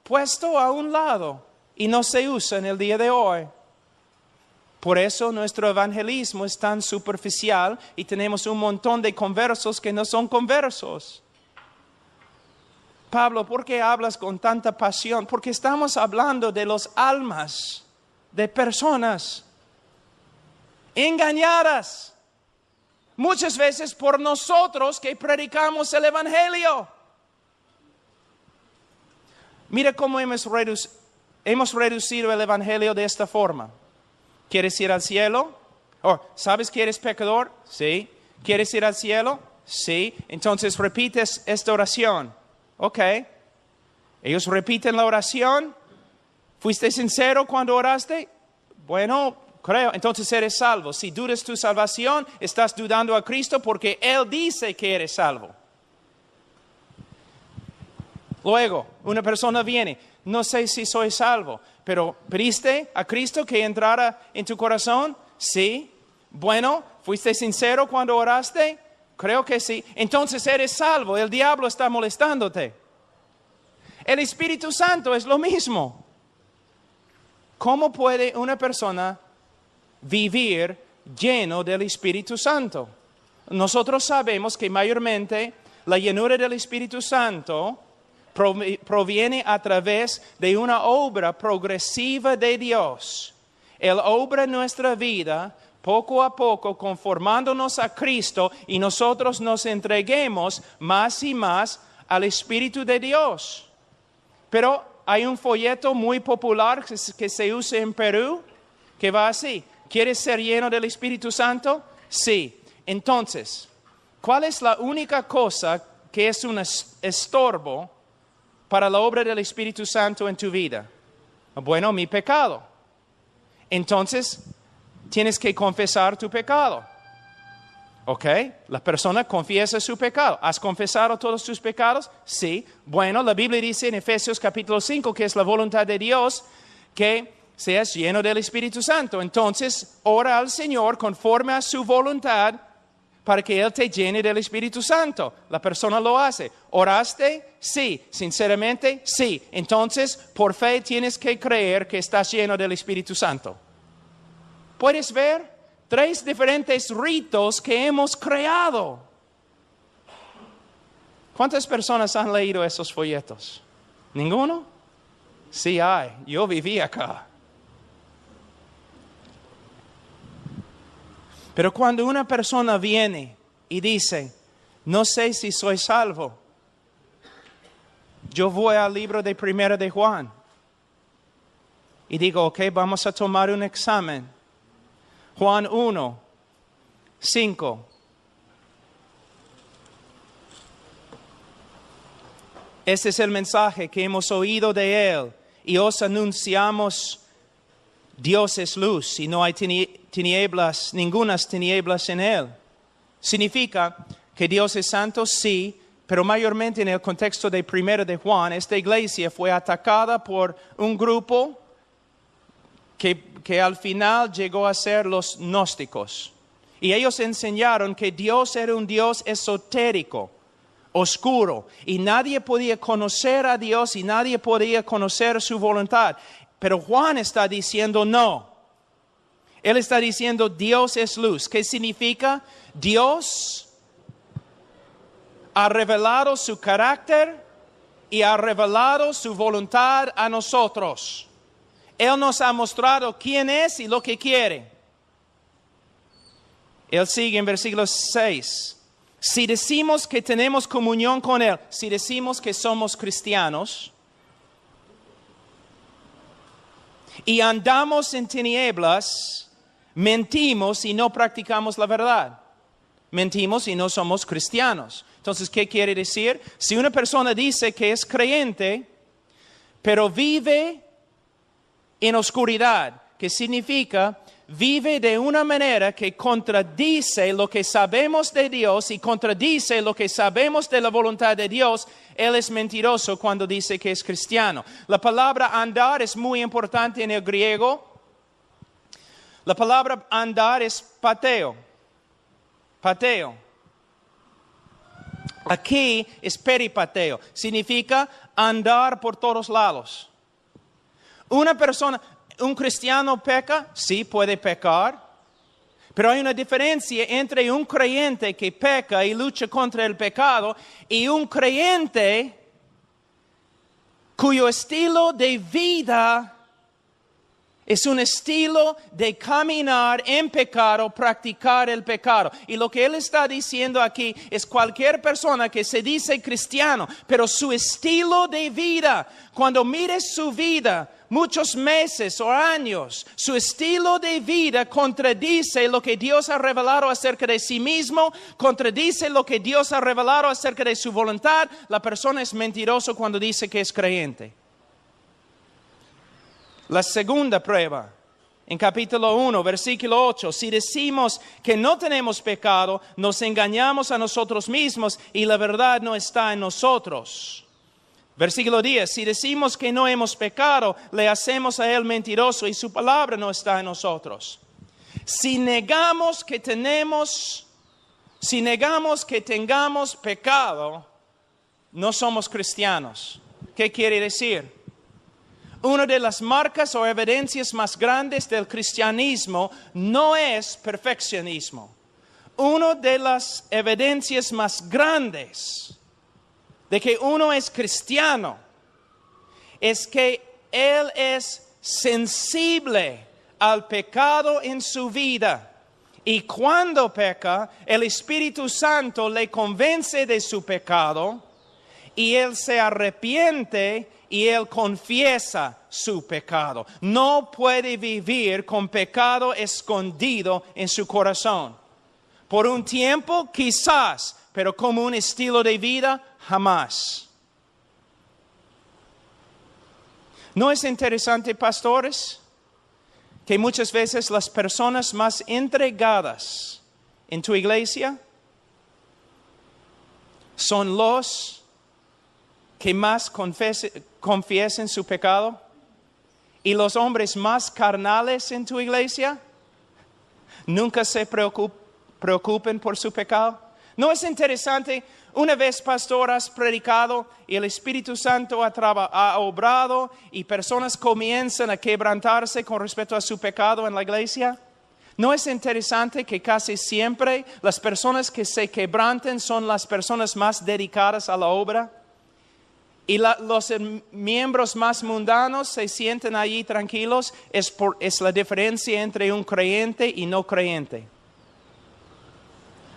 puesto a un lado y no se usa en el día de hoy. Por eso nuestro evangelismo es tan superficial y tenemos un montón de conversos que no son conversos. Pablo, ¿por qué hablas con tanta pasión? Porque estamos hablando de los almas de personas engañadas, muchas veces por nosotros que predicamos el evangelio. Mira cómo hemos reducido el evangelio de esta forma. ¿Quieres ir al cielo? ¿Sabes que eres pecador? Sí. ¿Quieres ir al cielo? Sí. Entonces repites esta oración. Ok. Ellos repiten la oración. ¿Fuiste sincero cuando oraste? Bueno, creo. Entonces eres salvo. Si dudas tu salvación, estás dudando a Cristo porque Él dice que eres salvo. Luego, una persona viene, no sé si soy salvo, pero ¿pediste a Cristo que entrara en tu corazón? Sí. Bueno, ¿fuiste sincero cuando oraste? Creo que sí. Entonces eres salvo, el diablo está molestándote. El Espíritu Santo es lo mismo. ¿Cómo puede una persona vivir lleno del Espíritu Santo? Nosotros sabemos que mayormente la llenura del Espíritu Santo proviene a través de una obra progresiva de Dios. Él obra en nuestra vida poco a poco conformándonos a Cristo y nosotros nos entreguemos más y más al Espíritu de Dios. Pero hay un folleto muy popular que se usa en Perú que va así. ¿Quieres ser lleno del Espíritu Santo? Sí. Entonces, ¿cuál es la única cosa que es un estorbo para la obra del Espíritu Santo en tu vida? Bueno, mi pecado. Entonces, tienes que confesar tu pecado. ¿Ok? La persona confiesa su pecado. ¿Has confesado todos tus pecados? Sí. Bueno, la Biblia dice en Efesios capítulo 5 que es la voluntad de Dios que seas lleno del Espíritu Santo. Entonces, ora al Señor conforme a su voluntad para que Él te llene del Espíritu Santo. La persona lo hace. ¿Oraste? Sí. ¿Sinceramente? Sí. Entonces, por fe tienes que creer que estás lleno del Espíritu Santo. ¿Puedes ver? 3 diferentes ritos que hemos creado. ¿Cuántas personas han leído esos folletos? ¿Ninguno? Sí hay. Yo viví acá. Pero cuando una persona viene y dice, no sé si soy salvo, yo voy al libro de Primera de Juan y digo, ok, vamos a tomar un examen. Juan 1, 5. Este es el mensaje que hemos oído de Él y os anunciamos. Dios es luz y no hay tinieblas, ningunas tinieblas en Él. Significa que Dios es santo, sí, pero mayormente en el contexto de Primera de Juan, esta iglesia fue atacada por un grupo que al final llegó a ser los gnósticos. Y ellos enseñaron que Dios era un Dios esotérico, oscuro, y nadie podía conocer a Dios y nadie podía conocer su voluntad. Pero Juan está diciendo no. Él está diciendo Dios es luz. ¿Qué significa? Dios ha revelado su carácter y ha revelado su voluntad a nosotros. Él nos ha mostrado quién es y lo que quiere. Él sigue en versículo 6. Si decimos que tenemos comunión con Él, si decimos que somos cristianos y andamos en tinieblas, mentimos y no practicamos la verdad. Mentimos y no somos cristianos. Entonces, ¿qué quiere decir? Si una persona dice que es creyente, pero vive en oscuridad, que significa vive de una manera que contradice lo que sabemos de Dios y contradice lo que sabemos de la voluntad de Dios, él es mentiroso cuando dice que es cristiano. La palabra andar es muy importante en el griego. La palabra andar es pateo. Pateo. Aquí es peripateo. Significa andar por todos lados. Una persona, un cristiano peca, sí puede pecar, pero hay una diferencia entre un creyente que peca y lucha contra el pecado y un creyente cuyo estilo de vida es un estilo de caminar en pecado, practicar el pecado. Y lo que él está diciendo aquí es cualquier persona que se dice cristiano, pero su estilo de vida, cuando mires su vida, muchos meses o años, su estilo de vida contradice lo que Dios ha revelado acerca de sí mismo, contradice lo que Dios ha revelado acerca de su voluntad, la persona es mentiroso cuando dice que es creyente. La segunda prueba, en capítulo 1, versículo 8, si decimos que no tenemos pecado, nos engañamos a nosotros mismos y la verdad no está en nosotros. Versículo 10, si decimos que no hemos pecado, le hacemos a él mentiroso y su palabra no está en nosotros. Si negamos que tengamos pecado, no somos cristianos. ¿Qué quiere decir? Una de las marcas o evidencias más grandes del cristianismo no es perfeccionismo. Una de las evidencias más grandes de que uno es cristiano es que él es sensible al pecado en su vida. Y cuando peca, el Espíritu Santo le convence de su pecado y él se arrepiente y él confiesa su pecado. No puede vivir con pecado escondido en su corazón. Por un tiempo, quizás, pero como un estilo de vida, jamás. ¿No es interesante, pastores, que muchas veces las personas más entregadas en tu iglesia son los que más confiesen su pecado? Y los hombres más carnales en tu iglesia nunca se preocupen por su pecado. ¿No es interesante? Una vez, pastor, has predicado y el Espíritu Santo ha obrado y personas comienzan a quebrantarse con respecto a su pecado en la iglesia. ¿No es interesante que casi siempre las personas que se quebrantan son las personas más dedicadas a la obra? Y los miembros más mundanos se sienten allí tranquilos. Es la diferencia entre un creyente y no creyente.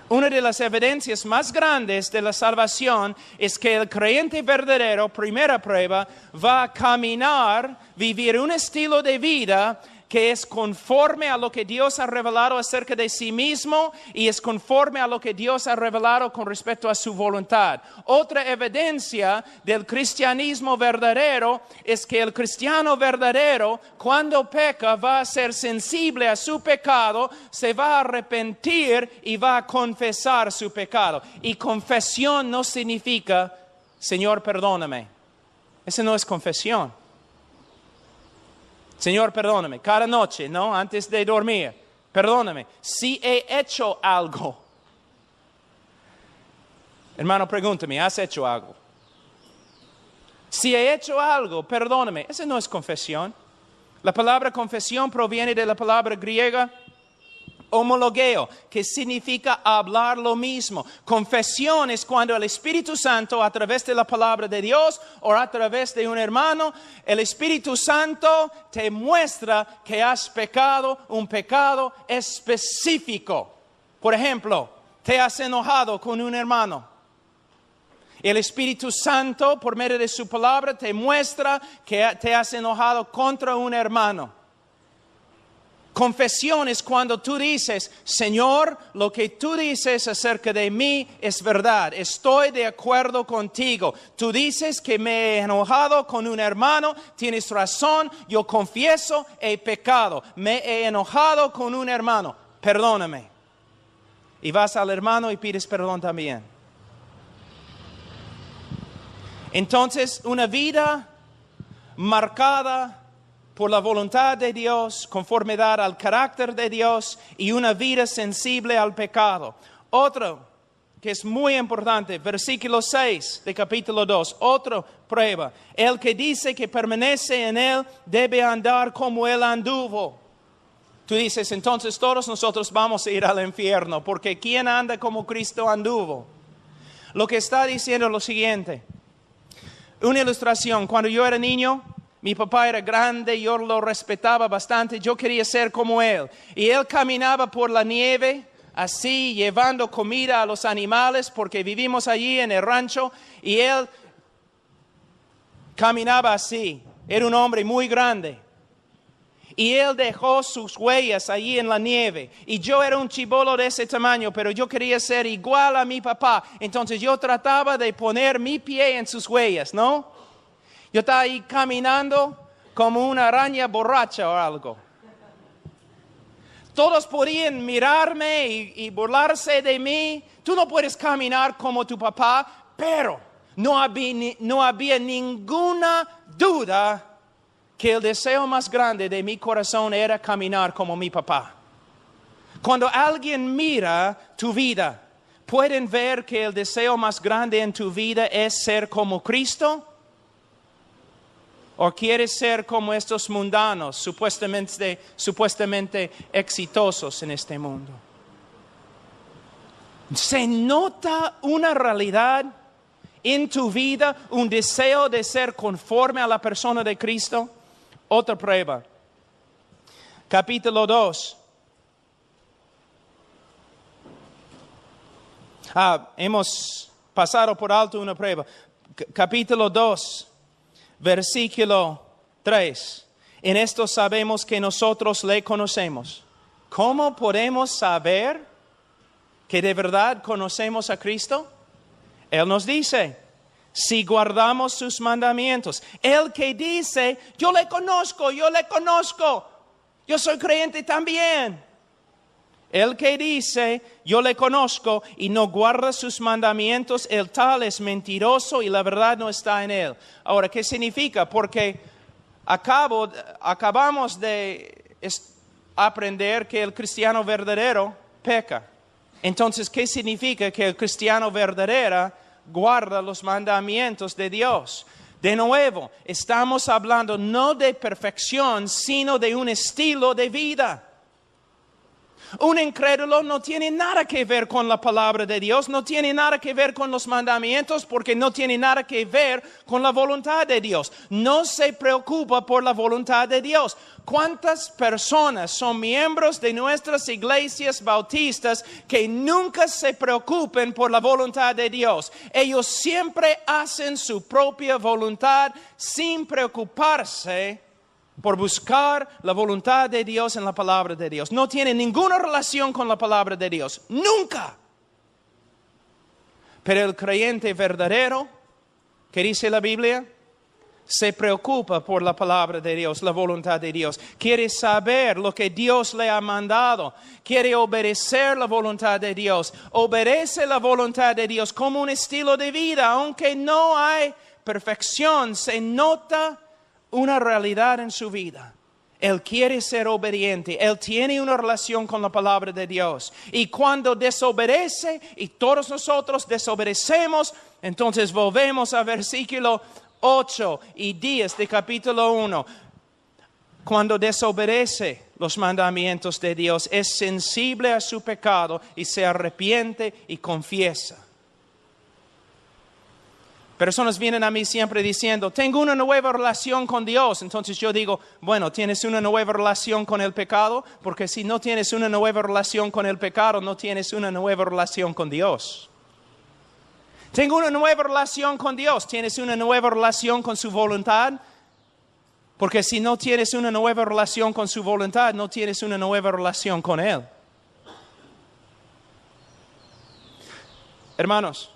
Una de las evidencias más grandes de la salvación es que el creyente verdadero, primera prueba, va a caminar, vivir un estilo de vida que es conforme a lo que Dios ha revelado acerca de sí mismo y es conforme a lo que Dios ha revelado con respecto a su voluntad. Otra evidencia del cristianismo verdadero es que el cristiano verdadero, cuando peca, va a ser sensible a su pecado, se va a arrepentir y va a confesar su pecado. Y confesión no significa, Señor, perdóname. Esa no es confesión. Señor, perdóname, cada noche, ¿no? Antes de dormir, perdóname, si he hecho algo. Hermano, pregúntame, ¿has hecho algo? Si he hecho algo, perdóname. Esa no es confesión. La palabra confesión proviene de la palabra griega homologeo, que significa hablar lo mismo. Confesión es cuando el Espíritu Santo, a través de la palabra de Dios o a través de un hermano, el Espíritu Santo te muestra que has pecado un pecado específico. Por ejemplo, te has enojado con un hermano. El Espíritu Santo, por medio de su palabra, te muestra que te has enojado contra un hermano. Confesión es cuando tú dices, Señor, lo que tú dices acerca de mí es verdad. Estoy de acuerdo contigo. Tú dices que me he enojado con un hermano. Tienes razón. Yo confieso, he pecado. Me he enojado con un hermano. Perdóname. Y vas al hermano y pides perdón también. Entonces, una vida marcada por la voluntad de Dios, conformidad al carácter de Dios y una vida sensible al pecado. Otro que es muy importante. Versículo 6 de capítulo 2. Otra prueba. El que dice que permanece en Él debe andar como Él anduvo. Tú dices, entonces todos nosotros vamos a ir al infierno, porque ¿quién anda como Cristo anduvo? Lo que está diciendo es lo siguiente. Una ilustración. Cuando yo era niño, mi papá era grande, yo lo respetaba bastante, yo quería ser como él. Y él caminaba por la nieve, así, llevando comida a los animales, porque vivimos allí en el rancho, y él caminaba así. Era un hombre muy grande. Y él dejó sus huellas allí en la nieve. Y yo era un chibolo de ese tamaño, pero yo quería ser igual a mi papá. Entonces yo trataba de poner mi pie en sus huellas, ¿no? Yo estaba ahí caminando como una araña borracha o algo. Todos podían mirarme y burlarse de mí. Tú no puedes caminar como tu papá, pero no había ninguna duda que el deseo más grande de mi corazón era caminar como mi papá. Cuando alguien mira tu vida, ¿pueden ver que el deseo más grande en tu vida es ser como Cristo? ¿O quieres ser como estos mundanos, supuestamente exitosos en este mundo? ¿Se nota una realidad en tu vida, un deseo de ser conforme a la persona de Cristo? Otra prueba. Capítulo 2. Hemos pasado por alto una prueba. Capítulo 2, versículo 3. En esto sabemos que nosotros le conocemos. ¿Cómo podemos saber que de verdad conocemos a Cristo? Él nos dice, si guardamos sus mandamientos. El que dice, yo le conozco, yo soy creyente también. El que dice, yo le conozco y no guarda sus mandamientos, el tal es mentiroso y la verdad no está en él. Ahora, ¿qué significa? Porque acabamos de aprender que el cristiano verdadero peca. Entonces, ¿qué significa que el cristiano verdadero guarda los mandamientos de Dios? De nuevo, estamos hablando no de perfección, sino de un estilo de vida. Un incrédulo no tiene nada que ver con la palabra de Dios, no tiene nada que ver con los mandamientos, porque no tiene nada que ver con la voluntad de Dios. No se preocupa por la voluntad de Dios. ¿Cuántas personas son miembros de nuestras iglesias bautistas que nunca se preocupen por la voluntad de Dios? Ellos siempre hacen su propia voluntad sin preocuparse por buscar la voluntad de Dios en la palabra de Dios. No tiene ninguna relación con la palabra de Dios. Nunca. Pero el creyente verdadero, ¿qué dice la Biblia? Se preocupa por la palabra de Dios, la voluntad de Dios. Quiere saber lo que Dios le ha mandado. Quiere obedecer la voluntad de Dios. Obedece la voluntad de Dios como un estilo de vida. Aunque no hay perfección, se nota una realidad en su vida. Él quiere ser obediente. Él tiene una relación con la palabra de Dios. Y cuando desobedece, y todos nosotros desobedecemos, entonces volvemos a versículo 8 y 10 de capítulo 1. Cuando desobedece los mandamientos de Dios, es sensible a su pecado y se arrepiente y confiesa. Personas vienen a mí siempre diciendo, tengo una nueva relación con Dios. Entonces yo digo, bueno, ¿tienes una nueva relación con el pecado? Porque si no tienes una nueva relación con el pecado, no tienes una nueva relación con Dios. Tengo una nueva relación con Dios. ¿Tienes una nueva relación con su voluntad? Porque si no tienes una nueva relación con su voluntad, no tienes una nueva relación con Él. Hermanos,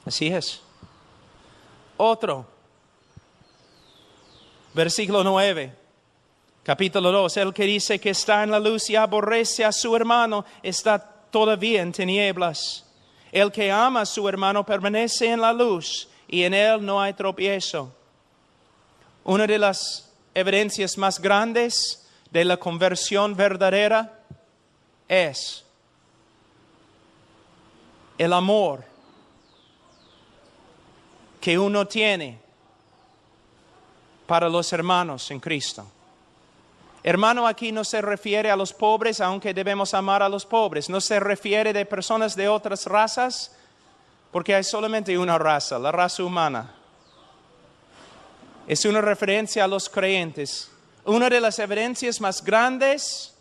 así es. Otro. Versículo 9. Capítulo 2. El que dice que está en la luz y aborrece a su hermano está todavía en tinieblas. El que ama a su hermano permanece en la luz y en él no hay tropiezo. Una de las evidencias más grandes de la conversión verdadera es el amor que uno tiene para los hermanos en Cristo. Hermano, aquí no se refiere a los pobres, aunque debemos amar a los pobres. No se refiere de personas de otras razas, porque hay solamente una raza, la raza humana. Es una referencia a los creyentes. Una de las evidencias más grandes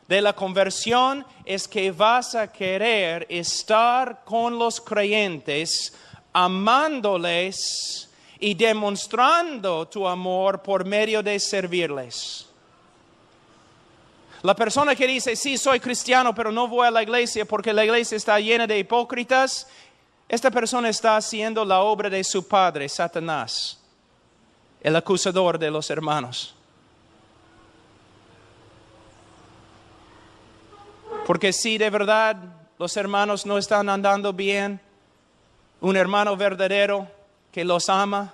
de la conversión es que vas a querer estar con los creyentes, amándoles y demostrando tu amor por medio de servirles. La persona que dice, sí, soy cristiano, pero no voy a la iglesia porque la iglesia está llena de hipócritas, esta persona está haciendo la obra de su padre, Satanás, el acusador de los hermanos. Porque si de verdad los hermanos no están andando bien, un hermano verdadero que los ama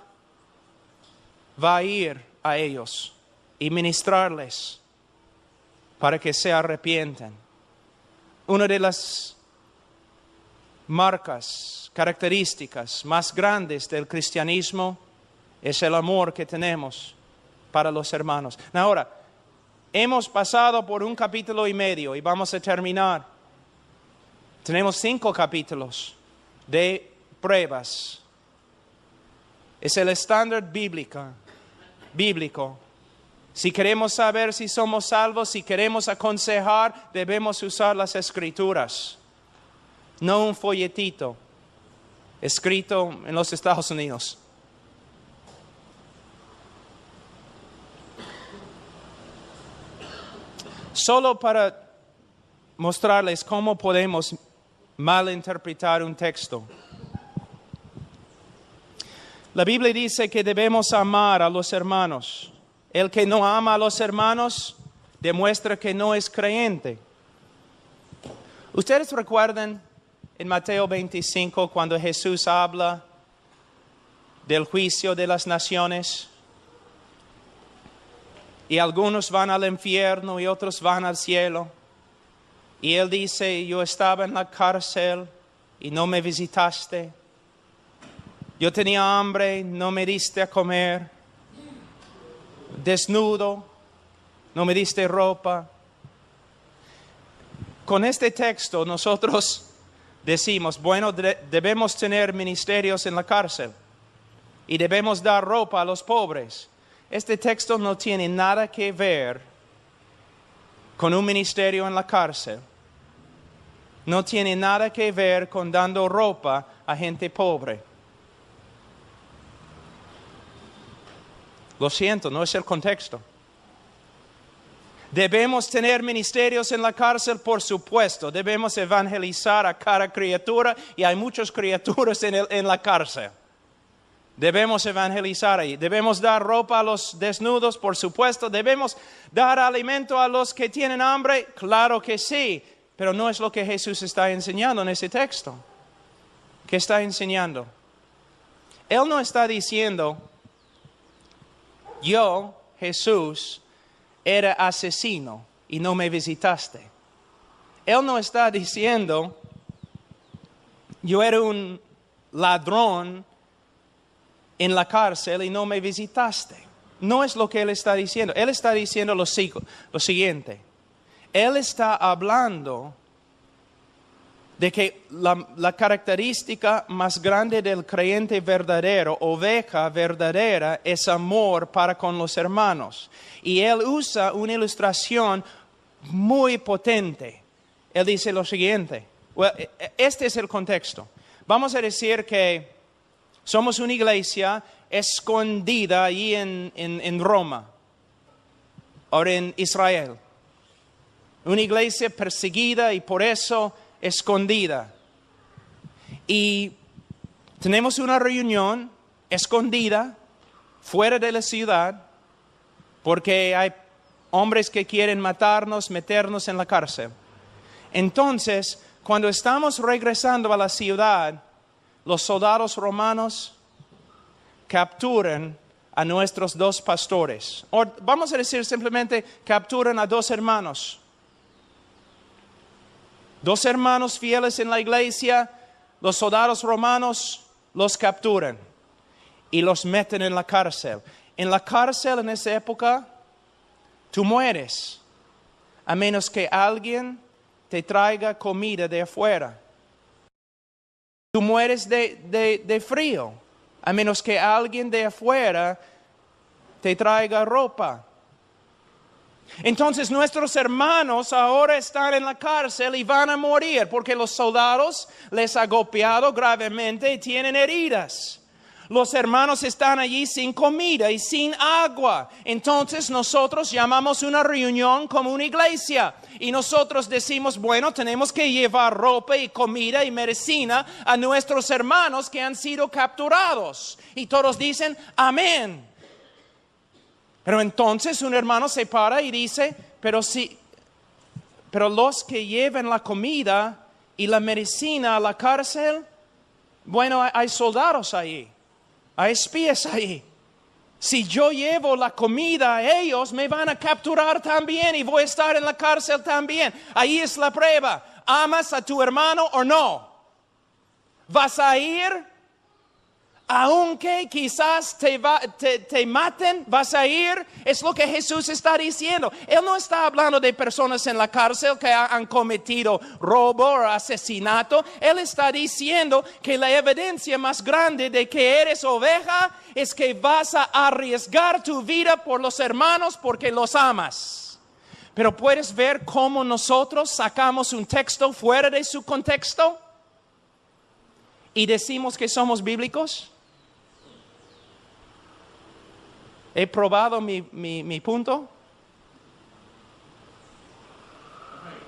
va a ir a ellos y ministrarles para que se arrepientan. Una de las marcas, características más grandes del cristianismo es el amor que tenemos para los hermanos. Ahora, hemos pasado por 1 capítulo y medio y vamos a terminar. Tenemos 5 capítulos de pruebas. Es el estándar bíblico. Si queremos saber si somos salvos, si queremos aconsejar, debemos usar las Escrituras. No un folletito escrito en los Estados Unidos. Solo para mostrarles cómo podemos malinterpretar un texto. La Biblia dice que debemos amar a los hermanos. El que no ama a los hermanos demuestra que no es creyente. ¿Ustedes recuerdan en Mateo 25 cuando Jesús habla del juicio de las naciones? Y algunos van al infierno y otros van al cielo. Y Él dice, yo estaba en la cárcel y no me visitaste. Yo tenía hambre, no me diste a comer. Desnudo, no me diste ropa. Con este texto nosotros decimos, bueno, debemos tener ministerios en la cárcel y debemos dar ropa a los pobres. Este texto no tiene nada que ver con un ministerio en la cárcel. No tiene nada que ver con dando ropa a gente pobre. Lo siento, no es el contexto. Debemos tener ministerios en la cárcel, por supuesto. Debemos evangelizar a cada criatura y hay muchas criaturas en la cárcel. Debemos evangelizar ahí. Debemos dar ropa a los desnudos, por supuesto. Debemos dar alimento a los que tienen hambre, claro que sí. Pero no es lo que Jesús está enseñando en ese texto. ¿Qué está enseñando? Él no está diciendo, yo, Jesús, era asesino y no me visitaste. Él no está diciendo, yo era un ladrón en la cárcel y no me visitaste. No es lo que Él está diciendo. Él está diciendo lo siguiente. Él está hablando de que la característica más grande del creyente verdadero, oveja verdadera, es amor para con los hermanos. Y Él usa una ilustración muy potente. Él dice lo siguiente. Este es el contexto. Vamos a decir que somos una iglesia escondida allí en Roma, ahora en Israel. Una iglesia perseguida y por eso escondida. Y tenemos una reunión escondida fuera de la ciudad porque hay hombres que quieren matarnos, meternos en la cárcel. Entonces, cuando estamos regresando a la ciudad, los soldados romanos capturan a nuestros 2 pastores. O vamos a decir simplemente capturan a 2 hermanos. 2 hermanos fieles en la iglesia los soldados romanos los capturan y los meten en la cárcel. En la cárcel en esa época, tú mueres, a menos que alguien te traiga comida de afuera. Tú mueres de frío, a menos que alguien de afuera te traiga ropa. Entonces nuestros hermanos ahora están en la cárcel y van a morir porque los soldados les han golpeado gravemente y tienen heridas. Los hermanos están allí sin comida y sin agua. Entonces nosotros llamamos una reunión como una iglesia. Y nosotros decimos, bueno, tenemos que llevar ropa y comida y medicina a nuestros hermanos que han sido capturados. Y todos dicen, amén. Pero entonces un hermano se para y dice, pero los que lleven la comida y la medicina a la cárcel, bueno, hay soldados ahí. Hay espías ahí. Si yo llevo la comida a ellos, me van a capturar también y voy a estar en la cárcel también. Ahí es la prueba. ¿Amas a tu hermano o no? ¿Vas a ir? Aunque quizás te maten, vas a ir. Es lo que Jesús está diciendo. Él no está hablando de personas en la cárcel que han cometido robo o asesinato. Él está diciendo que la evidencia más grande de que eres oveja es que vas a arriesgar tu vida por los hermanos porque los amas. Pero puedes ver cómo nosotros sacamos un texto fuera de su contexto y decimos que somos bíblicos. ¿He probado mi punto?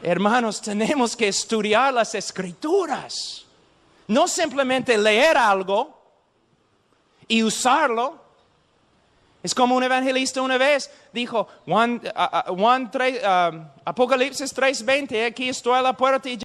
Hermanos, tenemos que estudiar las Escrituras. No simplemente leer algo y usarlo. Es como un evangelista una vez dijo, Apocalipsis 3:20, aquí estoy a la puerta y